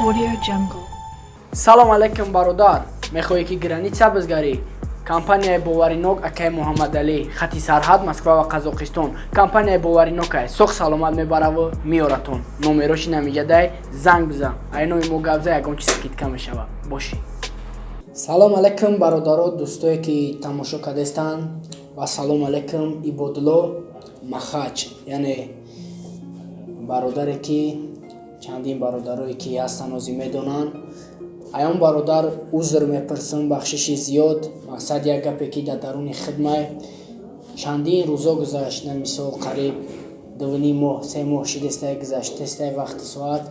Audio Jungle. салом алайкум бародар. Мехоҳӣ ки граница бизгарӣ? Компанияи боваринок акай Муҳаммадалӣ, хати сарҳад Москва ва Қазоқистон. Компанияи боваринокай соғ саломат мебараву меёратон. Номероши намиҷадай занг бизан. Айнои мо гавза ягон чиз скидка мешава. Боши. Салом алайкум бародаро, дӯстое ки тамошо кардестанд ва салом алайкум Ибодулло Махач, яъне бародаре ки чандин бародарое ки ҳастанд озӣ медонанд. Аён бародар узр мепурсам, бахшиши зиёд. Мақсад як гапе ки дар даруни хидмат чандин рӯзо гузашт, на мисол қариб 2.5 моҳ 3 моҳ шидестай гузашт, тестай вақти соат.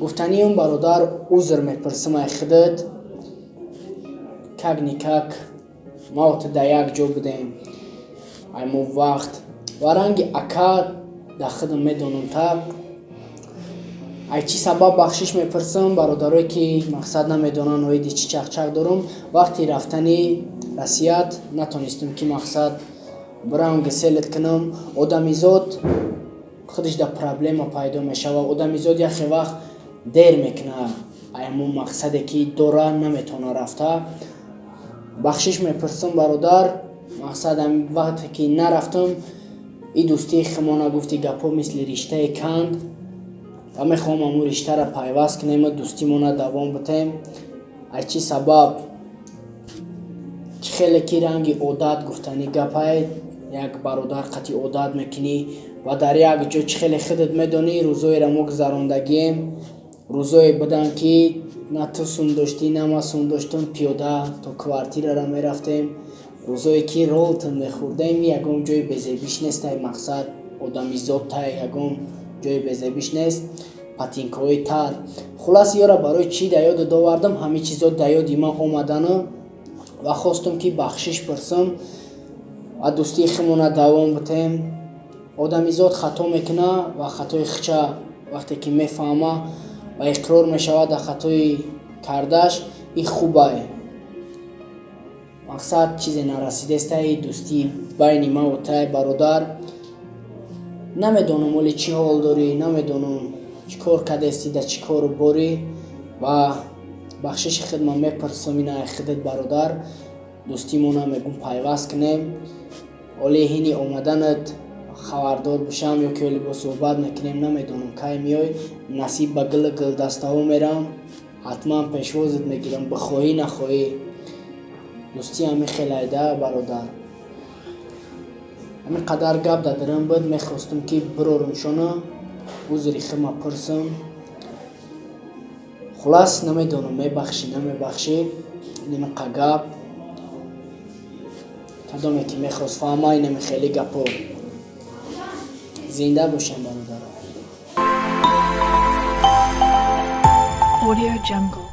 Гуфтани он бародар узр мепурсам ай хидат. Как никак мо да як ҷо будем, ай мо вақт ва ранги ака да хидам медонам та. Ай чӣ сабаб бахшиш мепурсам бародарое ки мақсад намедонанд оиди чӣ чақчақ дорам. Вақти рафтани Россият натонистам ки мақсад бирам гиселет кунам. Одамизод худаш да проблема пайдо мешава. Одамизод яхе вақт дер мекуна, аймон мақсаде ки дора наметона рафта. Бахшиш мепурсам бародар, мақсад вақте ки нарафтам и дӯстии химона гуфти гапо мисли риштаи канд ва мехоҳам аму риштаро пайваст кунем, дӯстимона давом битем. Ай чӣ сабаб чӣ хеле ки ранги одат гуфтани гапай, як бародар қати одат мекунӣ ва дар як ҷо чӣ хеле худат медонӣ. Рӯзоеро мо гузарондагием, рӯзое буданд ки на ту сум доштӣ, на ма сум доштам, пиёда то квартирара мерафтем. Рӯзое ки ролтон мехӯрдем, ягон ҷои безебиш нест. Ай мақсад одамизодтай ягон ҷои безебиш нест. Патинкаҳои тар. Хулас ёра барои чӣ да ёд довардам, ҳами чизо да ёди ман омадана ва хостам ки бахшиш пурсам ва дӯстии химона давом битем. Одамизод хато мекуна ва хатои хича вақте ки мефаҳма ва иқрор мешавад дар хатои кардаш, ин хубай. Мақсад чизе нарасидестай дӯстии байни ман ва тай бародар. Намедонам оли чӣ ҳол дорӣ, намедонам чӣ кор кардести, да чӣ кору борӣ ва бахшиши хидмат мепурсам ина ай хидат бародар. Дӯстимона мегӯм пайваст кунем. Оли ҳини омаданат хабардор бишам ё ки оли бо суҳбат мекунем, намедонам кай меой. Насиб ба гилдастаҳо мерам, ҳатман пешвозат мегирам, бихоҳӣ нахоҳӣ. Дӯстӣ ҳамин хеле айда бародар. Ҳамин қадар гап дар дилам буд, мехостам ки бирорам шона, узри хидма пурсам. Хулас намедонам мебахшӣ намебахшӣ. Нимақа гап кадоме ки мехост фаҳма, инами хеле гапо. Зинда бошем бародаро. Audio Jungle.